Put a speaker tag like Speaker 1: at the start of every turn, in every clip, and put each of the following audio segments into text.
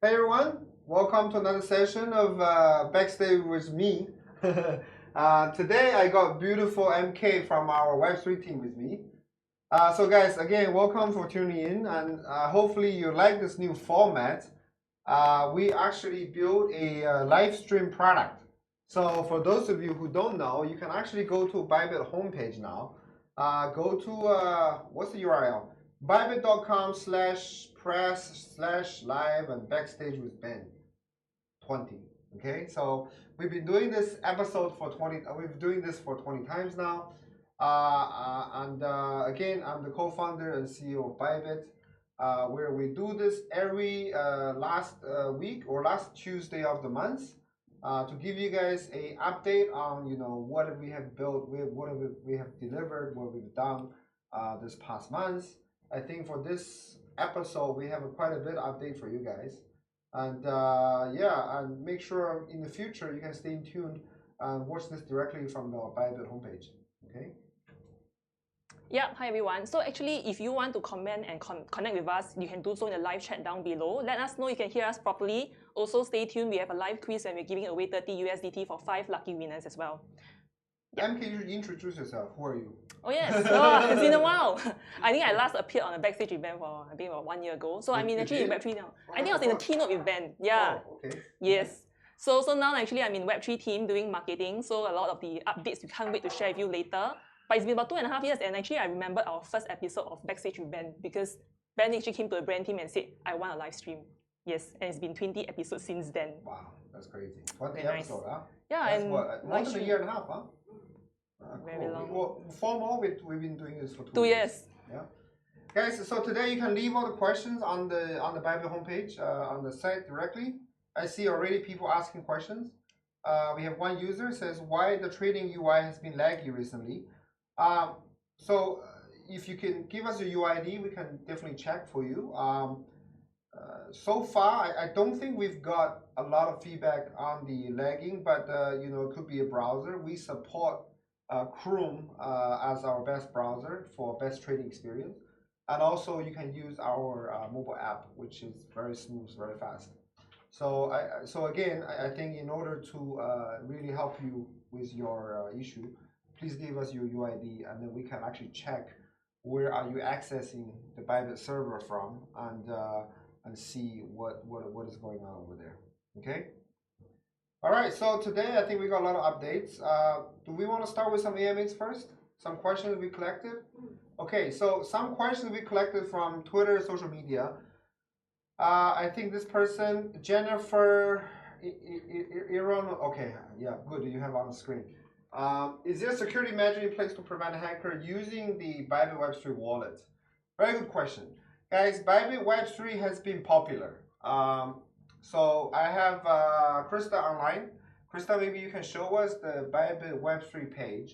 Speaker 1: Hey everyone, welcome to another session of Backstage with me. Today I got beautiful ЭmKей from our Web3 team with me. So guys, again, welcome for tuning in, and hopefully you like this new format. We actually built a live stream product. So for those of you who don't know, you can actually go to Bybit homepage now. Go to, what's the URL? Bybit.com/press/live and backstage with Ben 20. Okay, so we've been doing this episode for 20. We've been doing this for 20 times now. Again, I'm the co-founder and CEO of Bybit, where we do this every last week or last Tuesday of the month to give you guys a update on what we have built, what we have delivered, what we've done this past month. I think for this episode we have quite a bit update for you guys, and and make sure in the future you can stay tuned and watch this directly from the Bybit homepage. Okay.
Speaker 2: Yeah, hi everyone. So actually, if you want to comment and connect with us, you can do so in the live chat down below. Let us know you can hear us properly. Also, stay tuned. We have a live quiz and we're giving away 30 USDT for 5 lucky winners as well.
Speaker 1: Yeah. Can you introduce yourself? Who are you?
Speaker 2: Oh yes, it's been a while. I think I last appeared on a Backstage event for I think about 1 year ago. So I'm actually in Web3 now. I think I was in the keynote event. Yeah.
Speaker 1: Oh, okay.
Speaker 2: Yes. So now actually I'm in Web3 team doing marketing. So a lot of the updates we can't wait to share with you later. But it's been about 2.5 years, and actually I remember our first episode of Backstage with Ben because Ben actually came to the brand team and said, "I want a live stream." Yes, and it's been 20 episodes since then.
Speaker 1: Wow, that's crazy. 20
Speaker 2: Very
Speaker 1: episodes,
Speaker 2: nice.
Speaker 1: huh?
Speaker 2: Yeah,
Speaker 1: that's
Speaker 2: and
Speaker 1: what, more than a year and a half, huh?
Speaker 2: Very long.
Speaker 1: Well, 4 more. We've been doing this for 2
Speaker 2: 2 years.
Speaker 1: Yeah, guys. So today you can leave all the questions on the Bybit homepage on the site directly. I see already people asking questions. We have one user says why the trading UI has been laggy recently. So if you can give us your UID, we can definitely check for you. So far, I don't think we've got a lot of feedback on the lagging, but it could be a browser. We support Chrome as our best browser for best trading experience, and also you can use our mobile app, which is very smooth, very fast. So again, I think in order to really help you with your issue, please give us your UID, and then we can actually check where are you accessing the Bybit server from, and see what is going on over there. Okay. All right. So today I think we got a lot of updates. Do we want to start with some AMAs first? Some questions we collected. Okay. So some questions we collected from Twitter, social media. I think this person, Jennifer Iron. Okay. Yeah. Good. You have on the screen. Is there a security measure in place to prevent a hacker using the Bybit Web3 wallet? Very good question. Guys, Bybit Web3 has been popular. So I have Krista online. Krista, maybe you can show us the Bybit Web3 page.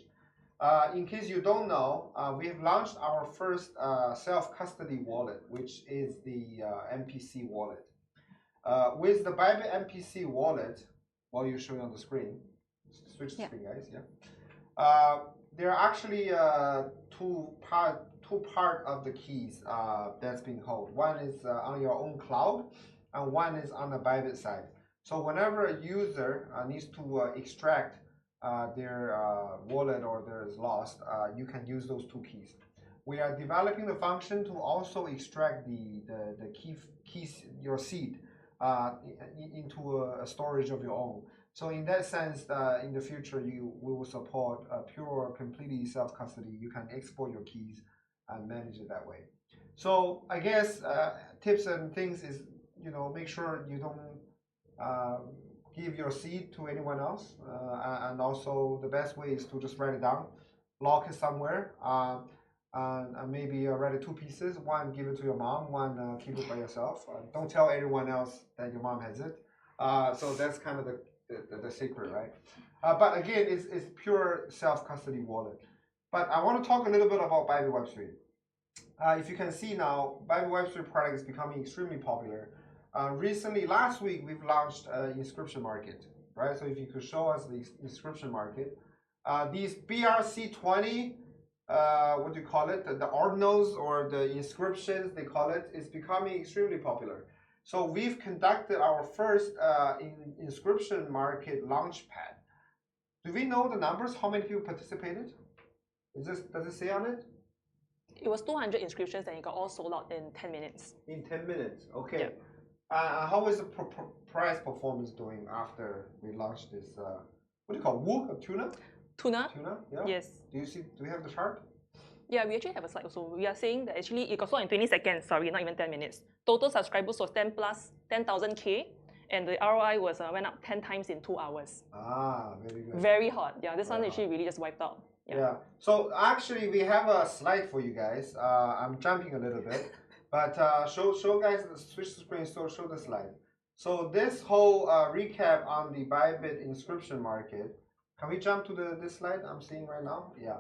Speaker 1: In case you don't know, we have launched our first self-custody wallet, which is the MPC wallet. With the Bybit MPC wallet, while you're showing on the screen, switch the screen, guys. Yeah. There are actually two part of the keys that's being held. One is on your own cloud, and one is on the Bybit side. So whenever a user needs to extract their wallet or theirs lost, you can use those 2 keys. We are developing the function to also extract the keys, your seed, into a storage of your own. So in that sense, in the future, we will support pure, completely self-custody. You can export your keys and manage it that way. So I guess tips and things is, make sure you don't give your seed to anyone else. And also the best way is to just write it down, lock it somewhere, and maybe write it 2 pieces. One, give it to your mom. One, keep it by yourself. Don't tell anyone else that your mom has it. So that's kind of the secret, right? But again, it's pure self-custody wallet. But I want to talk a little bit about Bybit Web3. If you can see now, Bybit Web3 product is becoming extremely popular. Recently, last week, we've launched inscription market, right? So if you could show us the inscription market, these BRC20, what do you call it? The ordinals or the inscriptions, they call it, is becoming extremely popular. So we've conducted our first inscription market Launchpad. Do we know the numbers? How many people participated? Does it say on it?
Speaker 2: It was 200 inscriptions and it got all sold out in 10 minutes.
Speaker 1: In 10 minutes, okay.
Speaker 2: Yep.
Speaker 1: How is the price performance doing after we launched this? What do you call wool? Tuna?
Speaker 2: Tuna?
Speaker 1: Tuna, yeah.
Speaker 2: Yes.
Speaker 1: Do we have the chart?
Speaker 2: Yeah, we actually have a slide also. We are saying that actually it got sold in 20 seconds, sorry, not even 10 minutes. Total subscribers was 10,000K, and the ROI was went up 10 times in 2 hours.
Speaker 1: Ah, very good.
Speaker 2: Very hot. Yeah, this one actually really just wiped out.
Speaker 1: Yeah. So actually, we have a slide for you guys. I'm jumping a little bit, but show guys switch the screen. So show the slide. So this whole recap on the Bybit inscription market. Can we jump to this slide I'm seeing right now? Yeah.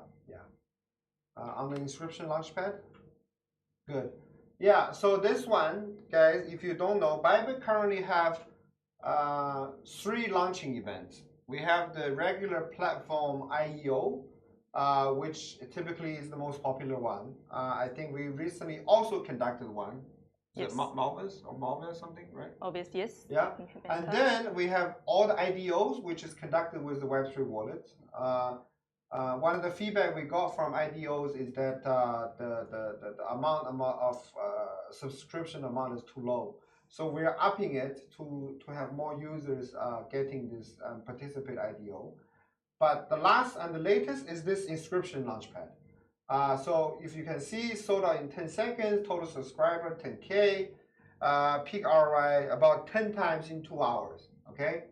Speaker 1: On the inscription launchpad. Good. Yeah. So this one, guys, if you don't know, Bybit currently have 3 launching events. We have the regular platform IEO. Which typically is the most popular one. I think we recently also conducted one.
Speaker 2: Yes.
Speaker 1: Malvis or something, right?
Speaker 2: Obvious, yes.
Speaker 1: Yeah. And then we have all the IDOs, which is conducted with the Web3 wallet. One of the feedback we got from IDOs is that the amount of subscription amount is too low. So we are upping it to have more users getting this participate IDO. But the last and the latest is this inscription launchpad. So if you can see, sold out in 10 seconds, total subscriber 10K, peak ROI about 10 times in 2 hours. Okay.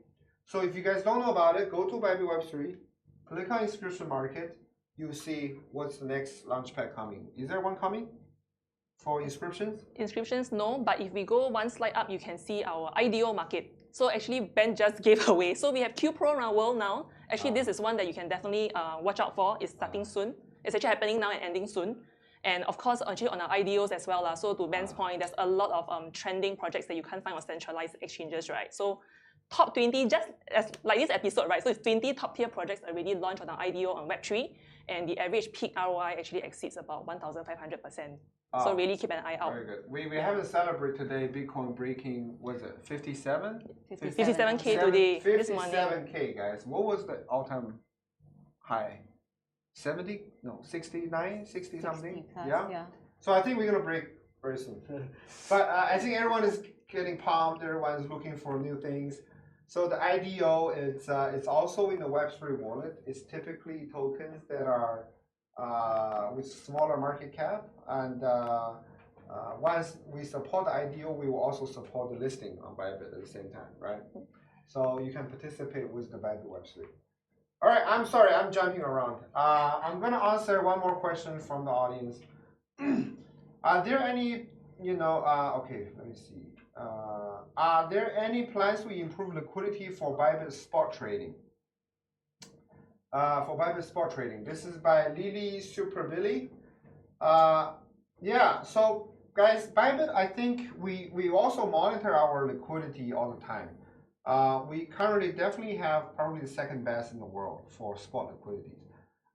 Speaker 1: So if you guys don't know about it, go to Bybit Web3, click on inscription market. You see what's the next launchpad coming. Is there one coming for inscriptions?
Speaker 2: Inscriptions, no. But if we go one slide up, you can see our IDO market. So actually, Ben just gave away. So we have Q Pro around the world now. Actually, this is one that you can definitely watch out for. It's starting soon. It's actually happening now and ending soon. And of course, actually on our IDOs as well. So to Ben's point, there's a lot of trending projects that you can't find on centralized exchanges, right? So top 20, just as like this episode, right? So it's 20 top tier projects already launched on our IDO on Web3. And the average peak ROI actually exceeds about 1,500%. So really keep an eye out.
Speaker 1: Very good. We haven't celebrated today Bitcoin breaking, was it 57?
Speaker 2: 57K today, this morning.
Speaker 1: 57K, guys. What was the all-time high? 70? No, 69, 60 something?
Speaker 3: Plus,
Speaker 1: yeah? So I think we're going to break very soon. But I think everyone is getting pumped. Everyone's looking for new things. So the IDO, it's also in the Web3 wallet. It's typically tokens that are with smaller market cap, and once we support the IDO, we will also support the listing on Bybit at the same time, right? So you can participate with the Bybit Web3. All right, I'm sorry, I'm jumping around. I'm gonna answer one more question from the audience. Are there any, okay, let me see. Are there any plans to improve liquidity for Bybit spot trading? For Bybit spot trading. This is by Lily Super Billy. Yeah, so guys, Bybit, I think we also monitor our liquidity all the time. We currently definitely have probably the second best in the world for spot liquidities.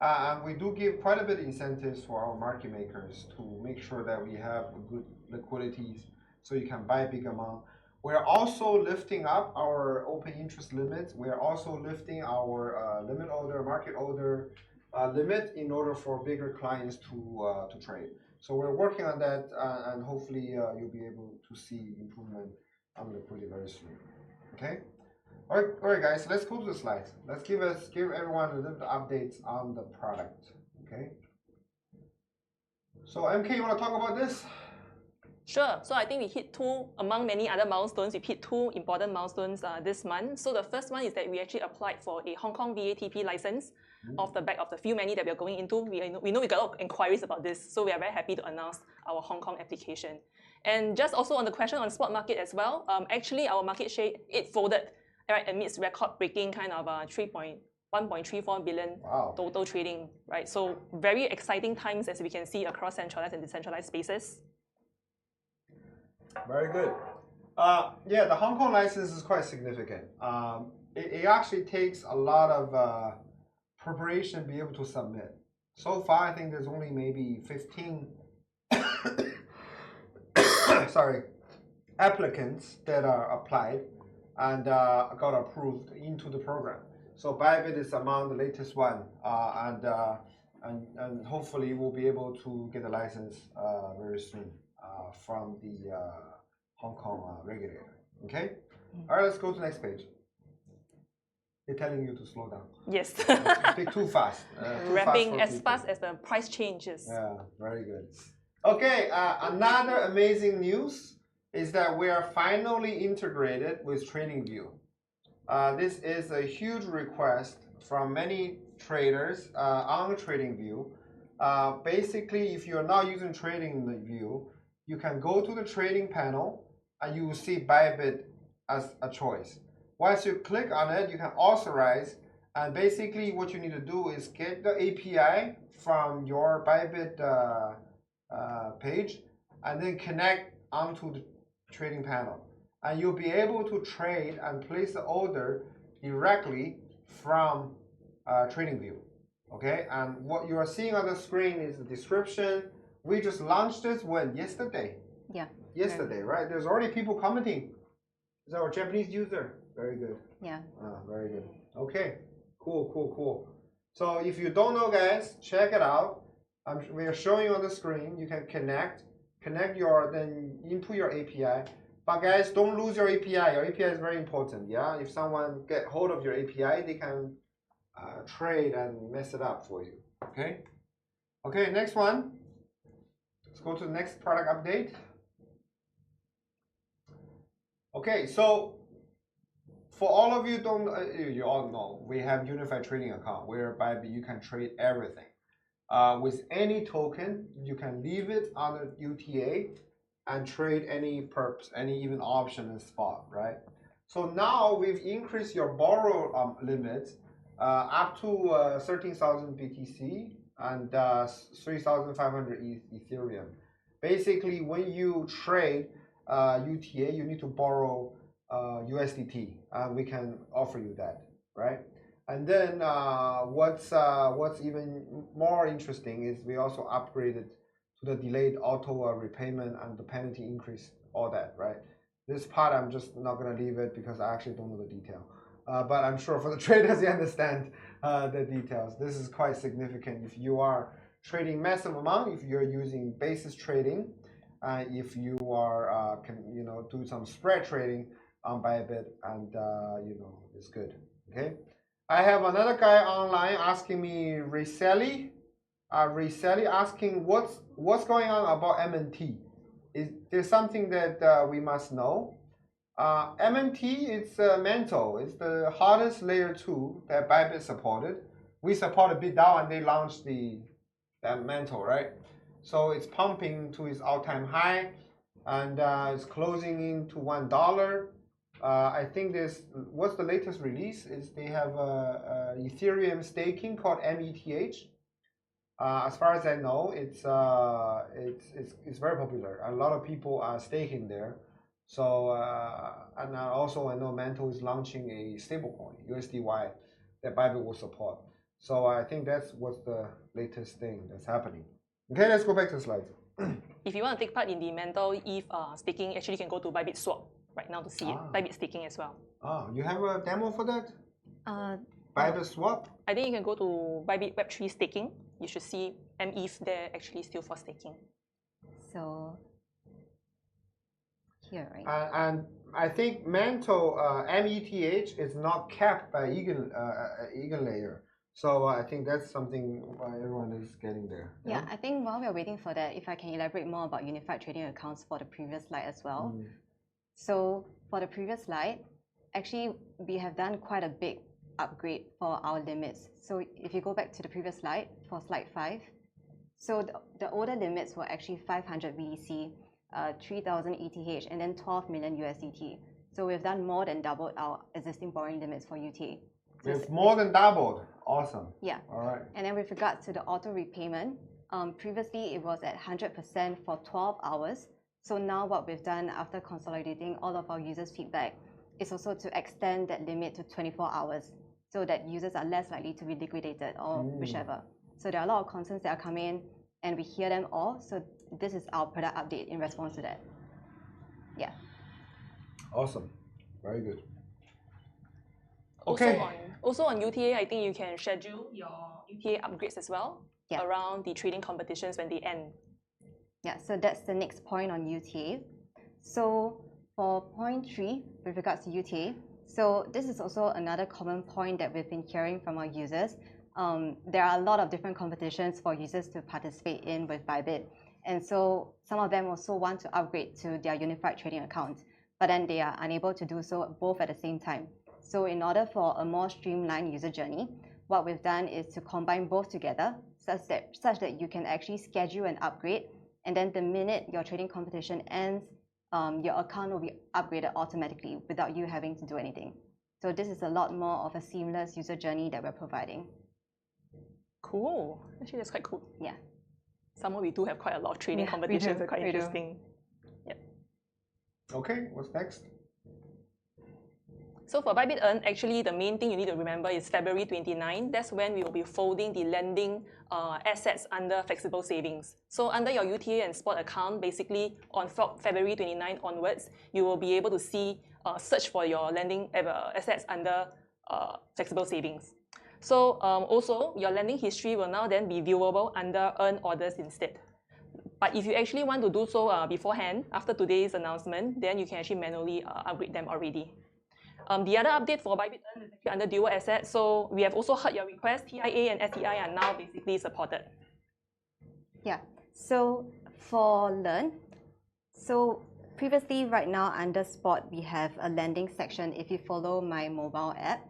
Speaker 1: And we do give quite a bit of incentives for our market makers to make sure that we have good liquidities so you can buy a big amount. We're also lifting up our open interest limits. We're also lifting our limit order, market order limit in order for bigger clients to trade. So we're working on that, and hopefully you'll be able to see improvement on liquidity very soon. Okay. All right, guys. Let's go to the slides. Let's give everyone a little updates on the product. Okay. So ЭмКей, you want to talk about this?
Speaker 2: Sure. So I think we hit among many other milestones, we hit 2 important milestones this month. So the first one is that we actually applied for a Hong Kong VATP license off the back of the few many that we are going into. We know we got a lot of inquiries about this, so we are very happy to announce our Hong Kong application. And just also on the question on spot market as well, actually our market share, it folded right amidst record-breaking kind of 1.34 billion total trading, right? So very exciting times as we can see across centralized and decentralized spaces.
Speaker 1: Very good. Yeah, the Hong Kong license is quite significant. It actually takes a lot of preparation to be able to submit. So far, I think there's only maybe 15 applicants that are applied and got approved into the program. So Bybit is among the latest one, and hopefully we'll be able to get a license very soon from the Hong Kong regulator. Okay. All right, let's go to the next page. They're telling you to slow down.
Speaker 2: Yes.
Speaker 1: Speak too fast.
Speaker 2: Ramping as fast as the price changes.
Speaker 1: Yeah, very good. Okay, another amazing news is that we are finally integrated with TradingView. This is a huge request from many traders on TradingView. Basically, if you're not using TradingView, you can go to the trading panel and you will see Bybit as a choice. Once you click on it, you can authorize, and basically what you need to do is get the API from your Bybit page and then connect onto the trading panel. And you'll be able to trade and place the order directly from TradingView. Okay, and what you are seeing on the screen is the description. We just launched this when? Yesterday.
Speaker 3: Yeah.
Speaker 1: Yesterday, right? There's already people commenting. Is our Japanese user? Very good.
Speaker 3: Yeah.
Speaker 1: Very good. Okay. Cool. So if you don't know, guys, check it out. We are showing you on the screen. You can connect then input your API. But guys, don't lose your API. Your API is very important. Yeah. If someone get hold of your API, they can trade and mess it up for you. Okay. Okay. Next one. Let's go to the next product update. Okay. So for all of you you all know, we have unified trading account whereby you can trade everything. With any token, you can leave it on the UTA and trade any perps, any even option and spot, right? So now we've increased your borrow limit up to 13,000 BTC and 3,500 Ethereum. Basically, when you trade UTA, you need to borrow USDT, and we can offer you that, right? And then what's even more interesting is we also upgraded to the delayed auto repayment and the penalty increase, all that, right? This part I'm just not gonna leave it because I actually don't know the detail. But I'm sure for the traders, you understand the details. This is quite significant. If you are trading massive amount, if you're using basis trading, if you are do some spread trading on Bybit, and it's good. Okay. I have another guy online asking me Reseli asking what's going on about MNT. Is there something that we must know? MNT is Mantle. It's the hardest layer 2 that Bybit supported. We supported BitDAO and they launched that Mantle, right? So it's pumping to its all-time high, and it's closing into $1. I think what's the latest release is they have Ethereum staking called METH. As far as I know, it's very popular. A lot of people are staking there. So and also I know Mantle is launching a stablecoin USDY that Bybit will support. So I think that's what's the latest thing that's happening. Okay, let's go back to the slides.
Speaker 2: If you want to take part in the Mantle ETH staking, actually you can go to Bybit Swap right now to see it. Bybit staking as well.
Speaker 1: You have a demo for that? Bybit Swap?
Speaker 2: I think you can go to Bybit Web3 staking. You should see METH there actually still for staking.
Speaker 3: So here, right?
Speaker 1: And I think Mantle METH is not capped by Eigenlayer. So I think that's something why everyone is getting there.
Speaker 3: Yeah, I think while we're waiting for that, if I can elaborate more about unified trading accounts for the previous slide as well. So for the previous slide, actually we have done quite a big upgrade for our limits. So if you go back to the previous slide, for slide 5, so the older limits were actually 500 BTC, 3,000 ETH, and then 12 million USDT. So we've done more than doubled our existing borrowing limits for UT. So
Speaker 1: it's more than doubled. Awesome.
Speaker 3: Yeah.
Speaker 1: All right.
Speaker 3: And then with regards to the auto repayment, previously it was at 100% for 12 hours. So now what we've done after consolidating all of our users' feedback is also to extend that limit to 24 hours so that users are less likely to be liquidated or whichever. So there are a lot of concerns that are coming in and we hear them all. So this is our product update in response to that. Yeah.
Speaker 1: Awesome. Very good.
Speaker 2: Also
Speaker 1: Okay.
Speaker 2: Also on UTA, I think you can schedule your UTA upgrades as well
Speaker 3: Yeah.
Speaker 2: around the trading competitions when they end.
Speaker 3: Yeah, so that's the next point on UTA. So for point 3, with regards to UTA, so this is also another common point that we've been hearing from our users. There are a lot of different competitions for users to participate in with Bybit. And so some of them also want to upgrade to their unified trading account, but then they are unable to do so both at the same time. So in order for a more streamlined user journey, what we've done is to combine both together such that you can actually schedule an upgrade, and then the minute your trading competition ends, your account will be upgraded automatically without you having to do anything. So this is a lot more of a seamless user journey that we're providing.
Speaker 2: Cool. Actually, that's quite cool.
Speaker 3: Yeah.
Speaker 2: Somehow we do have quite a lot of trading
Speaker 3: Yeah,
Speaker 2: competitions.
Speaker 3: we
Speaker 2: They're quite
Speaker 3: do.
Speaker 2: interesting. Yeah.
Speaker 1: Okay, what's next?
Speaker 2: So for Bybit Earn, actually the main thing you need to remember is February 29. That's when we will be folding the lending assets under flexible savings. So under your UTA and Spot account, basically on February 29 onwards, you will be able to see search for your lending assets under flexible savings. So also your lending history will now then be viewable under Earn orders instead. But if you actually want to do so beforehand, after today's announcement, then you can actually manually upgrade them already. The other update for Bybit Earn is actually under dual assets. So we have also heard your request. TIA and STI are now basically supported.
Speaker 3: Yeah, so for Learn, so previously right now under Spot, we have a lending section if you follow my mobile app.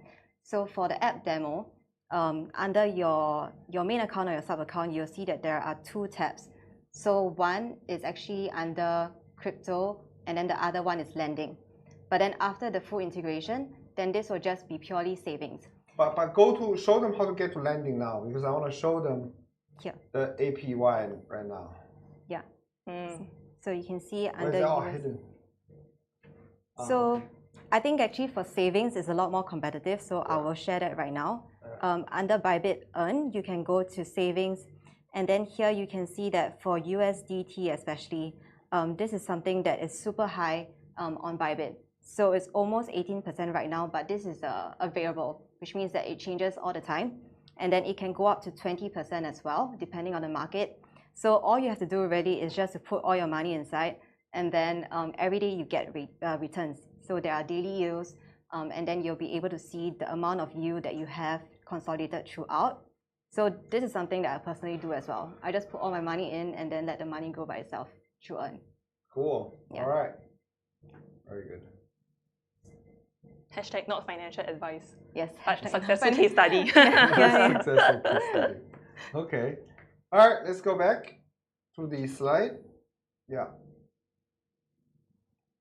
Speaker 3: So for the app demo, under your main account or your sub account, you'll see that there are 2 tabs. So one is actually under crypto, and then the other one is lending. But then after the full integration, then this will just be purely savings.
Speaker 1: But show them how to get to lending now, because I want to show them
Speaker 3: Here.
Speaker 1: the APY right now.
Speaker 3: Yeah. So you can see
Speaker 1: Where's
Speaker 3: under
Speaker 1: it all
Speaker 3: US.
Speaker 1: hidden?
Speaker 3: So
Speaker 1: Okay.
Speaker 3: I think actually for savings is a lot more competitive, so I will share that right now. Under Bybit Earn, you can go to savings, and then here you can see that for USDT especially, this is something that is super high on Bybit. So it's almost 18% right now, but this is a variable, which means that it changes all the time. And then it can go up to 20% as well, depending on the market. So all you have to do really is just to put all your money inside, and then every day you get returns. So there are daily yields, and then you'll be able to see the amount of yield that you have consolidated throughout. So this is something that I personally do as well. I just put all my money in and then let the money go by itself through Earn.
Speaker 1: Cool.
Speaker 3: Yeah.
Speaker 1: All right. Very good.
Speaker 2: Hashtag not financial advice.
Speaker 3: Yes.
Speaker 2: But
Speaker 3: hashtag
Speaker 2: successful
Speaker 3: not
Speaker 2: case study.
Speaker 3: Yeah.
Speaker 1: Successful case study. Okay. All right, let's go back to the slide. Yeah.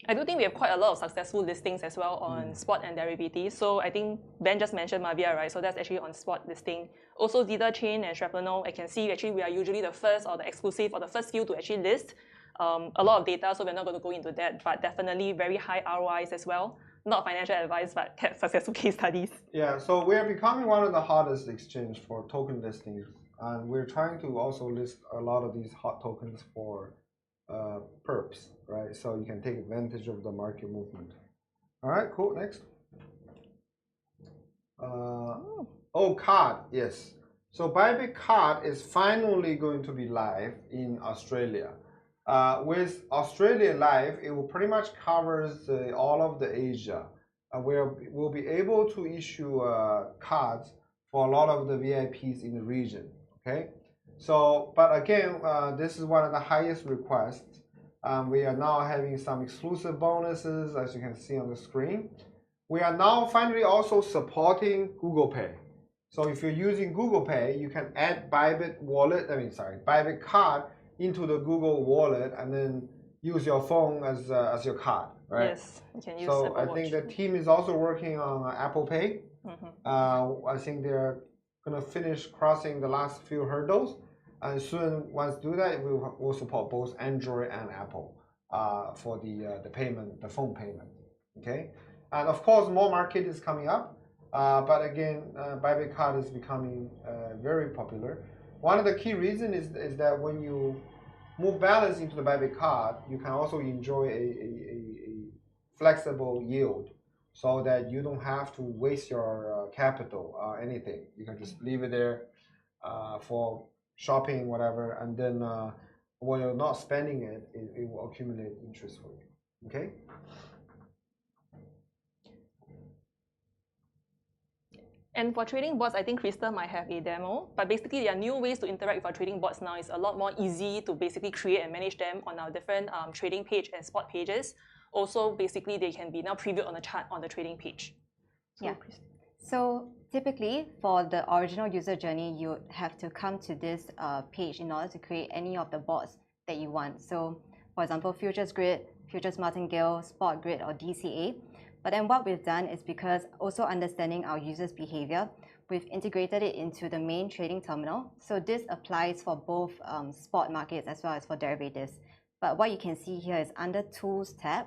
Speaker 2: I do think we have quite a lot of successful listings as well on Spot and derivatives. So I think Ben just mentioned Mavia, right? So that's actually on Spot listing. Also Zeta Chain and Shrapnel, I can see actually we are usually the first or the exclusive or the first few to actually list. A lot of data, so we're not going to go into that, but definitely very high ROIs as well. Not financial advice, but successful case studies.
Speaker 1: Yeah, so we're becoming one of the hottest exchange for token listings, and we're trying to also list a lot of these hot tokens for perps, right? So you can take advantage of the market movement. All right, cool. Next. Card, yes. So Bybit Card is finally going to be live in Australia. With Australia live, it will pretty much covers all of the Asia. We'll be able to issue cards for a lot of the VIPs in the region. Okay, so but again, this is one of the highest requests. We are now having some exclusive bonuses, as you can see on the screen. We are now finally also supporting Google Pay. So if you're using Google Pay, you can add Bybit Card into the Google Wallet and then use your phone as your card, right?
Speaker 2: Yes, you can use
Speaker 1: So
Speaker 2: Apple
Speaker 1: I
Speaker 2: Watch.
Speaker 1: think the team is also working on Apple Pay. I think they're gonna finish crossing the last few hurdles, and soon once do that, we'll support both Android and Apple for the payment, the phone payment. Okay, and of course more market is coming up, but again, Bybit Card is becoming very popular. One of the key reasons is that when you move balance into the Bybit Card, you can also enjoy a flexible yield, so that you don't have to waste your capital or anything. You can just leave it there for shopping, whatever, and then when you're not spending it, it will accumulate interest for you. Okay.
Speaker 2: And for trading bots, I think Krista might have a demo, but basically there are new ways to interact with our trading bots now. It's a lot more easy to basically create and manage them on our different trading page and spot pages. Also, basically they can be now previewed on the chart on the trading page.
Speaker 3: Yeah. So typically for the original user journey, you have to come to this page in order to create any of the bots that you want. So for example, futures grid, futures martingale, spot grid, or DCA. But then what we've done is, because also understanding our users' behavior, we've integrated it into the main trading terminal. So this applies for both spot markets as well as for derivatives. But what you can see here is under Tools tab,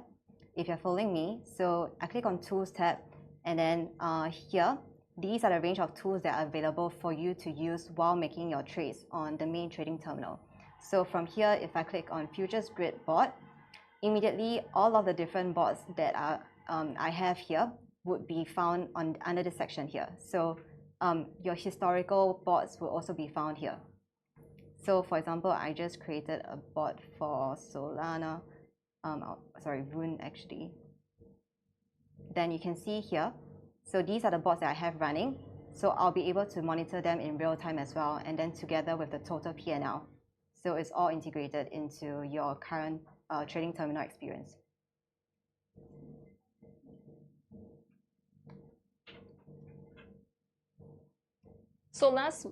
Speaker 3: if you're following me. So I click on Tools tab, and then here, these are the range of tools that are available for you to use while making your trades on the main trading terminal. So from here, if I click on Futures Grid bot, immediately all of the different bots that are I have here would be found under this section here. So your historical bots will also be found here. So for example, I just created a bot for Solana, Rune actually. Then you can see here, so these are the bots that I have running. So I'll be able to monitor them in real time as well, and then together with the total P&L. So it's all integrated into your current trading terminal experience.
Speaker 2: So last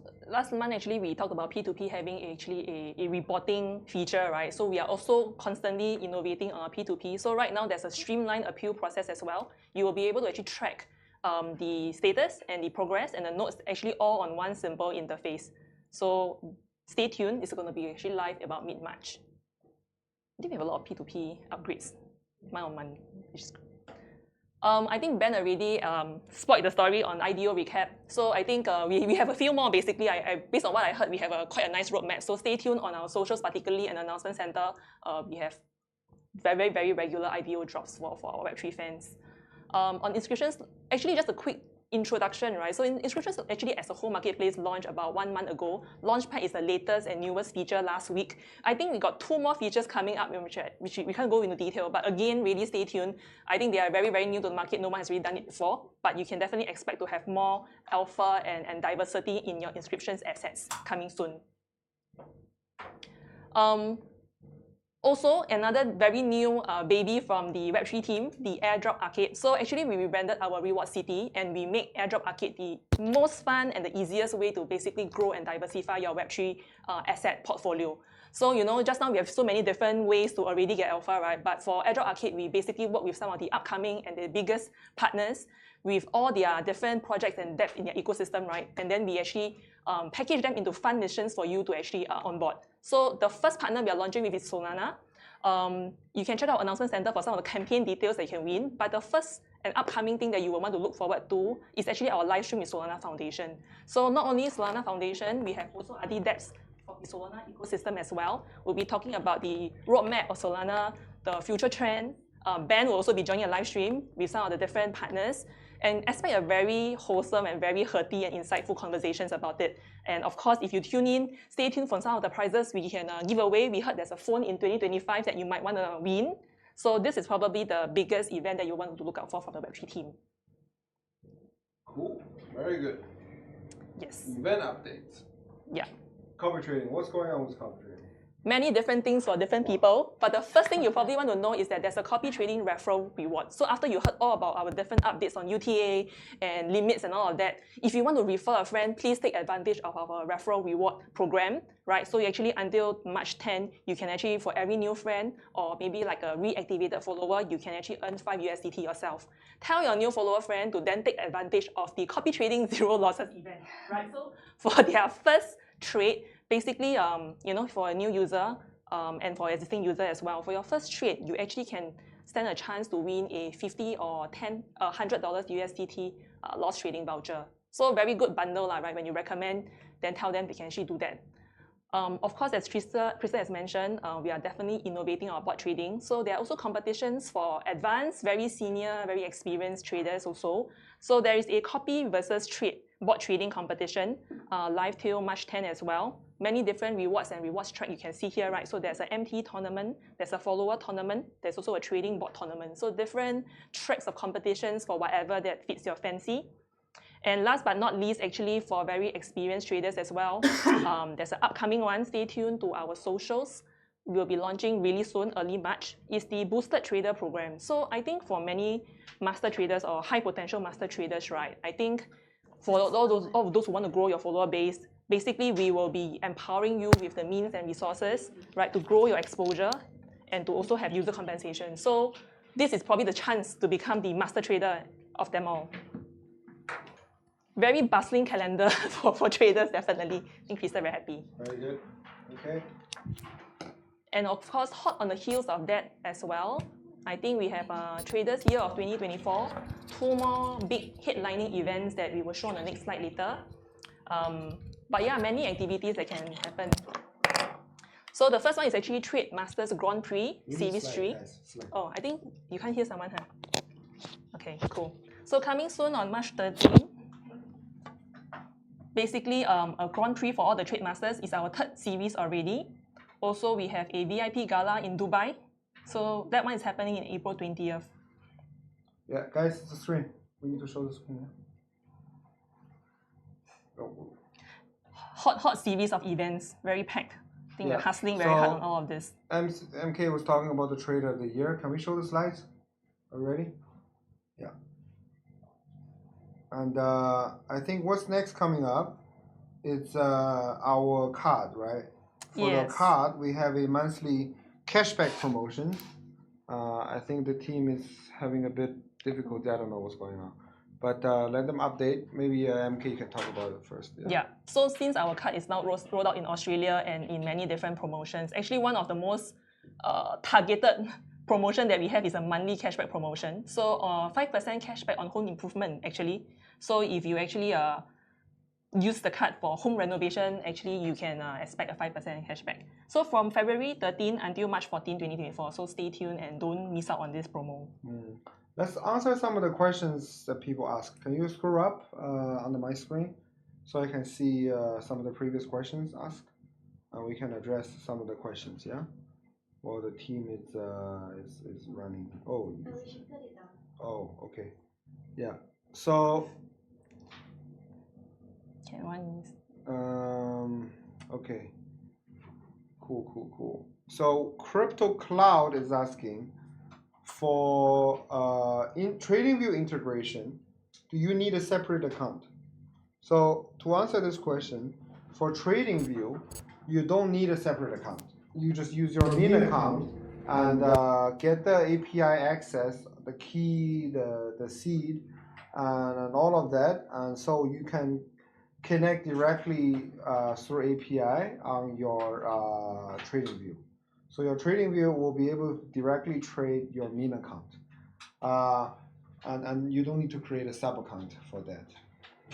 Speaker 2: month, actually, we talked about P2P having actually a reporting feature, right? So we are also constantly innovating on our P2P. So right now, there's a streamlined appeal process as well. You will be able to actually track the status and the progress and the notes actually all on one simple interface. So stay tuned. It's going to be actually live about mid-March. I think we have a lot of P2P upgrades, month on month, which is I think Ben already spoiled the story on IDO recap. So I think we have a few more. Basically, based on what I heard, we have quite a nice roadmap. So stay tuned on our socials, particularly an announcement center. We have very, very regular IDO drops for our Web3 fans. On inscriptions, actually just a quick introduction, right? So inscriptions actually as a whole marketplace launched about 1 month ago. Launchpad is the latest and newest feature last week. I think we got 2 more features coming up, which we can't go into detail, but again, really stay tuned. I think they are very, very new to the market. No one has really done it before, but you can definitely expect to have more alpha and diversity in your inscriptions assets coming soon. Also, another very new baby from the Web3 team, the Airdrop Arcade. So actually, we rebranded our Reward City, and we make Airdrop Arcade the most fun and the easiest way to basically grow and diversify your Web3 asset portfolio. So, you know, just now we have so many different ways to already get alpha, right? But for Airdrop Arcade, we basically work with some of the upcoming and the biggest partners with all their different projects and depth in their ecosystem, right? And then we actually package them into fun missions for you to actually onboard. So the first partner we are launching with is Solana. You can check out our announcement center for some of the campaign details that you can win. But the first and upcoming thing that you will want to look forward to is actually our live stream with Solana Foundation. So not only Solana Foundation, we have also other depths for the Solana ecosystem as well. We'll be talking about the roadmap of Solana, the future trend. Ben will also be joining a live stream with some of the different partners, and expect a very wholesome and very hearty and insightful conversations about it. And of course, if you tune in, stay tuned for some of the prizes we can give away. We heard there's a phone in 2025 that you might want to win. So this is probably the biggest event that you want to look out for from the Web3 team.
Speaker 1: Cool, very good.
Speaker 2: Yes.
Speaker 1: Event updates.
Speaker 2: Yeah.
Speaker 1: Copy trading, what's going on with copy trading?
Speaker 2: Many different things for different people, but the first thing you probably want to know is that there's a copy trading referral reward. So after you heard all about our different updates on UTA and limits and all of that, if you want to refer a friend, please take advantage of our referral reward program, right? So you actually, until March 10, you can actually, for every new friend or maybe like a reactivated follower, you can actually earn 5 USDT yourself. Tell your new follower friend to then take advantage of the copy trading zero losses event, right? So for their first trade, basically, you know, for a new user and for existing user as well, for your first trade, you actually can stand a chance to win a $50 or $100 USDT loss trading voucher. So very good bundle, right? When you recommend, then tell them they can actually do that. Of course, as Kriста has mentioned, we are definitely innovating our bot trading. So there are also competitions for advanced, very senior, very experienced traders also. So there is a copy versus trade bot trading competition, live till March 10 as well. Many different rewards and rewards track you can see here, right? So there's an MT tournament, there's a follower tournament, there's also a trading bot tournament. So different tracks of competitions for whatever that fits your fancy. And last but not least, actually for very experienced traders as well, there's an upcoming one. Stay tuned to our socials. We'll be launching really soon, early March. It's the Boosted Trader Program. So I think for many master traders or high potential master traders, right? I think for all of those who want to grow your follower base, basically we will be empowering you with the means and resources, right, to grow your exposure and to also have user compensation. So this is probably the chance to become the master trader of them all. Very bustling calendar for traders, definitely. I think Kriста very happy.
Speaker 1: Very good. Okay.
Speaker 2: And of course, hot on the heels of that as well, I think we have Traders Year of 2024, 2 more big headlining events that we will show on the next slide later. But yeah, many activities that can happen. So the first one is actually Trade Masters Grand Prix Series 3. Oh, I think you can't hear someone, huh? Okay, cool. So coming soon on March 13. Basically, a Grand Prix for all the Trade Masters is our 3rd series already. Also, we have a VIP gala in Dubai. So that one is happening in April 20th.
Speaker 1: Yeah, guys, the screen. We need to show the screen. Oh.
Speaker 2: Hot series of events, very packed. I think we're hustling very hard on all of this.
Speaker 1: ЭmKей was talking about the Trader of the Year. Can we show the slides? Are you ready? Yeah. And I think what's next coming up is our card, right? For the card, we have a monthly cashback promotion. I think the team is having a bit difficulty. I don't know what's going on. But let them update. Maybe ЭmKei can talk about it first.
Speaker 2: Yeah. So since our card is now rolled out in Australia and in many different promotions, actually one of the most targeted promotion that we have is a monthly cashback promotion. So 5% cashback on home improvement actually. So if you actually use the card for home renovation, actually you can expect a 5% cashback. So from February 13 until March 14, 2024. So stay tuned and don't miss out on this promo.
Speaker 1: Let's answer some of the questions that people ask. Can you scroll up on my screen so I can see some of the previous questions asked? And we can address some of the questions, yeah? While the team is running. Oh, we should put it down. Oh, okay. Yeah. So okay. Cool. So Crypto Cloud is asking for in TradingView integration, do you need a separate account? So to answer this question, for TradingView, you don't need a separate account. You just use your main account and get the API access, the key, the seed, and all of that. And so you can connect directly through API on your TradingView. So your TradingView will be able to directly trade your main account. And you don't need to create a sub account for that.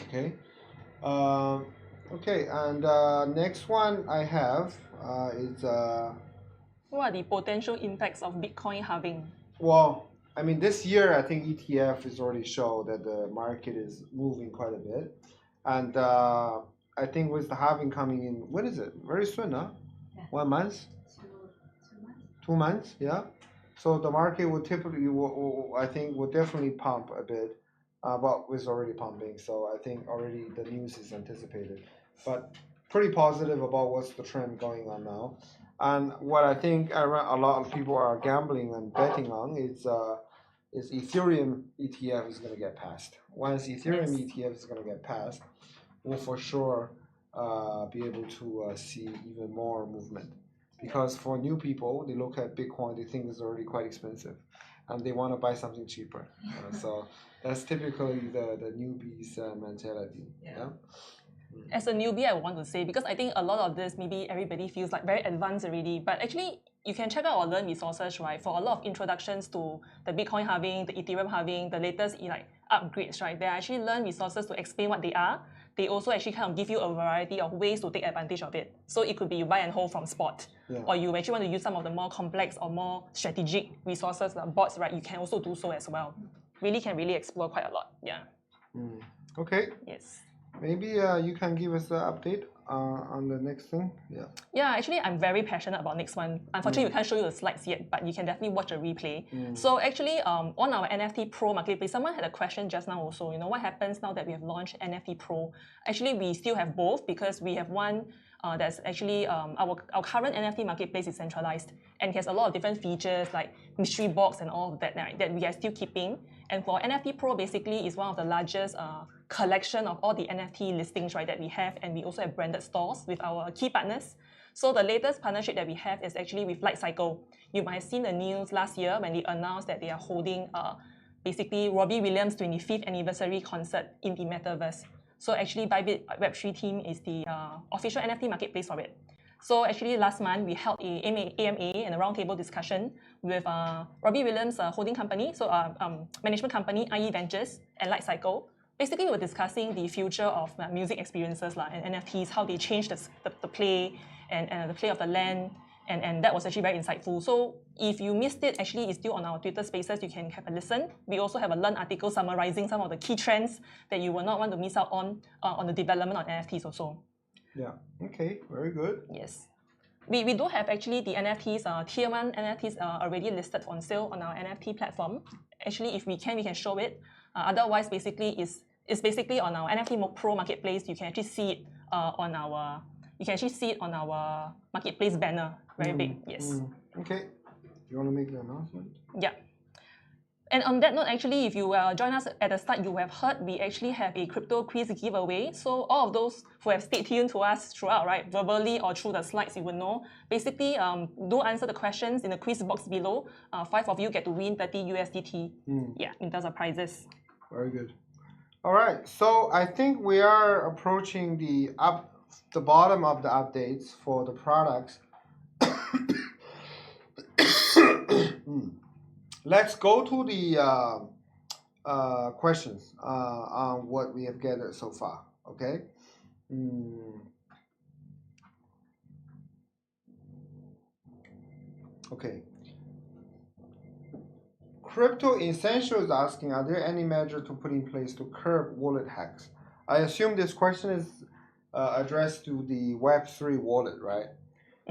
Speaker 1: Okay? Okay, and next one I have is...
Speaker 2: what are the potential impacts of Bitcoin halving?
Speaker 1: Well, I mean, this year I think ETF has already shown that the market is moving quite a bit. And I think with the halving coming in, when is it? Very soon, huh? Yeah. 1 month? 2 months, yeah. So the market will typically, I think, will definitely pump a bit. But it's already pumping, so I think already the news is anticipated. But pretty positive about what's the trend going on now. And what I think a lot of people are gambling and betting on is Ethereum ETF is going to get passed. Once Ethereum ETF is going to get passed, we'll for sure be able to see even more movement. Because for new people, they look at Bitcoin, they think it's already quite expensive, and they want to buy something cheaper. So that's typically the newbies' mentality. Yeah.
Speaker 2: As a newbie, I want to say, because I think a lot of this, maybe everybody feels like very advanced already, but actually you can check out our Learn resources, right, for a lot of introductions to the Bitcoin halving, the Ethereum halving, the latest like upgrades, right? There are actually Learn resources to explain what they are. they also actually kind of give you a variety of ways to take advantage of it. So it could be you buy and hold from spot, or you actually want to use some of the more complex or more strategic resources like bots, right? You can also do so as well. Really can explore quite a lot. Yeah.
Speaker 1: Okay.
Speaker 2: Yes.
Speaker 1: Maybe you can give us an update on the next thing.
Speaker 2: Yeah, actually, I'm very passionate about next one. Unfortunately, we can't show you the slides yet, but you can definitely watch a replay. So actually, on our NFT Pro marketplace, someone had a question just now also. You know, what happens now that we have launched NFT Pro? Actually, we still have both because we have one that's actually our current NFT marketplace is centralized and has a lot of different features like mystery box and all of that, right, that we are still keeping. And for NFT Pro, basically, is one of the largest collection of all the NFT listings, right, that we have, and we also have branded stores with our key partners. So the latest partnership that we have is actually with Light Cycle. You might have seen the news last year when they announced that they are holding basically Robbie Williams' 25th anniversary concert in the metaverse. So actually, Bybit Web3 team is the official NFT marketplace for it. So actually, last month we held a AMA and a roundtable discussion with Robbie Williams' holding company, so management company IE Ventures and Light Cycle. Basically, we're discussing the future of music experiences and NFTs, how they change the play and the play of the land, and that was actually very insightful. So if you missed it, actually it's still on our Twitter Spaces. You can have a listen. We also have a Learn article summarizing some of the key trends that you will not want to miss out on the development of NFTs also.
Speaker 1: Yeah. Okay. Very good.
Speaker 2: Yes. We do have actually the NFTs, tier 1 NFTs already listed on sale on our NFT platform. Actually, if we can show it. Otherwise, basically, it's basically on our NFT Pro marketplace. You can actually see it on our marketplace banner, very big. Yes.
Speaker 1: Okay. You want to make the announcement?
Speaker 2: Yeah. And on that note, actually, if you join us at the start, you have heard we actually have a crypto quiz giveaway. So all of those who have stayed tuned to us throughout, right, verbally or through the slides, you will know. Basically, do answer the questions in the quiz box below. 5 of you get to win 30 USDT. Yeah, in terms of prizes.
Speaker 1: Very good. All right. So I think we are approaching the bottom of the updates for the products. Let's go to the questions on what we have gathered so far. Okay. Okay. Crypto Essential is asking, are there any measures to put in place to curb wallet hacks? I assume this question is addressed to the Web3 wallet, right?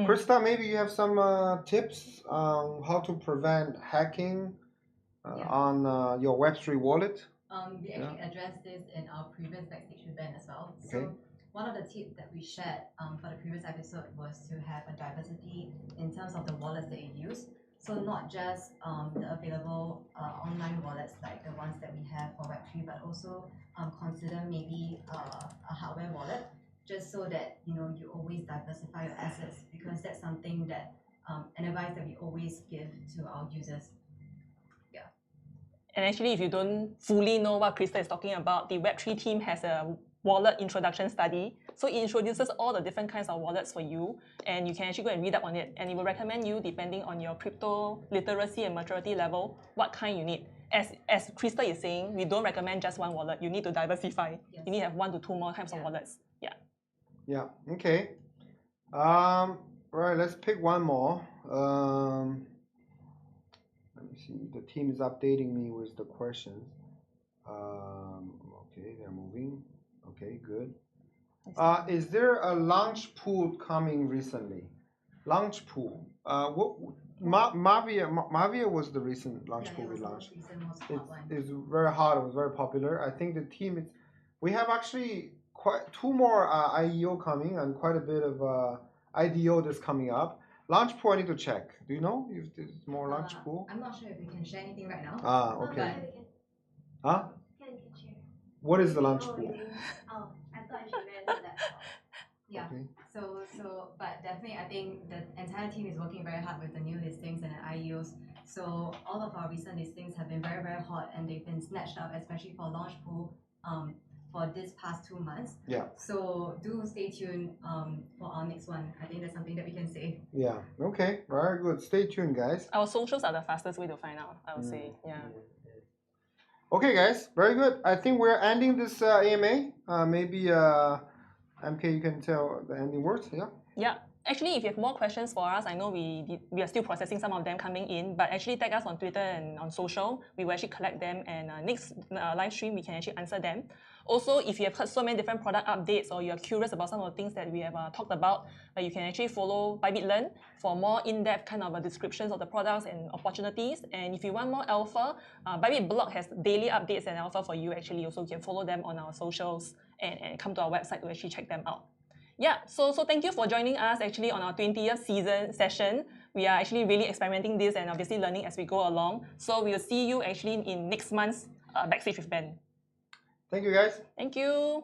Speaker 1: Krista, maybe you have some tips on how to prevent hacking on your Web3 wallet?
Speaker 3: We actually addressed this in our previous Backstage event as well.
Speaker 1: Okay.
Speaker 3: So one of the tips that we shared for the previous episode was to have a diversity in terms of the wallets that you use. So not just the available online wallets like the ones that we have for Web3, but also consider maybe a hardware wallet, just so that you always diversify your assets, because that's something that an advice that we always give to our users. Yeah.
Speaker 2: And actually, if you don't fully know what Krista is talking about, the Web3 team has a wallet introduction study. So it introduces all the different kinds of wallets for you, and you can actually go and read up on it. And it will recommend you, depending on your crypto literacy and maturity level, what kind you need. As Krista is saying, we don't recommend just one wallet. You need to diversify. Yes. You need to have 1 to 2 more types of wallets. Yeah.
Speaker 1: Yeah. Okay. Right. Let's pick one more. Let me see. The team is updating me with the questions. Okay, they're moving. Okay, good. Is there a launch pool coming recently? Launch pool. Mavia was the recent launch pool we launched. It's very hot. It was very popular. I think the team is. We have actually quite 2 more IEO coming and quite a bit of IDO that's coming up. Launch pool, I need to check. Do you know if there's more launch pool?
Speaker 3: I'm not sure if we can share anything right now.
Speaker 1: Okay. Huh? What is the launch pool?
Speaker 3: Oh, I thought she meant that. Yeah.
Speaker 1: Okay.
Speaker 3: So, but definitely, I think the entire team is working very hard with the new listings and the IEOs. So all of our recent listings have been very, very hot, and they've been snatched up, especially for launch pool. For this past 2 months.
Speaker 1: Yeah.
Speaker 3: So do stay tuned for our next one. I think that's something that we can say.
Speaker 1: Yeah. Okay. Very good. Stay tuned, guys.
Speaker 2: Our socials are the fastest way to find out, I would say. Yeah.
Speaker 1: Okay, guys, very good. I think we're ending this AMA. Maybe ЭмКей, you can tell the ending words. Yeah.
Speaker 2: Yeah. Actually, if you have more questions for us, I know we are still processing some of them coming in, but actually tag us on Twitter and on social. We will actually collect them, and next live stream we can actually answer them. Also, if you have heard so many different product updates or you're curious about some of the things that we have talked about, you can actually follow Bybit Learn for more in-depth kind of descriptions of the products and opportunities. And if you want more alpha, Bybit blog has daily updates and alpha for you actually. Also, you can follow them on our socials and come to our website to actually check them out. Yeah, so thank you for joining us actually on our 20th season session. We are actually really experimenting this and obviously learning as we go along. So we will see you actually in next month's Backstage with Ben.
Speaker 1: Thank you, guys.
Speaker 2: Thank you.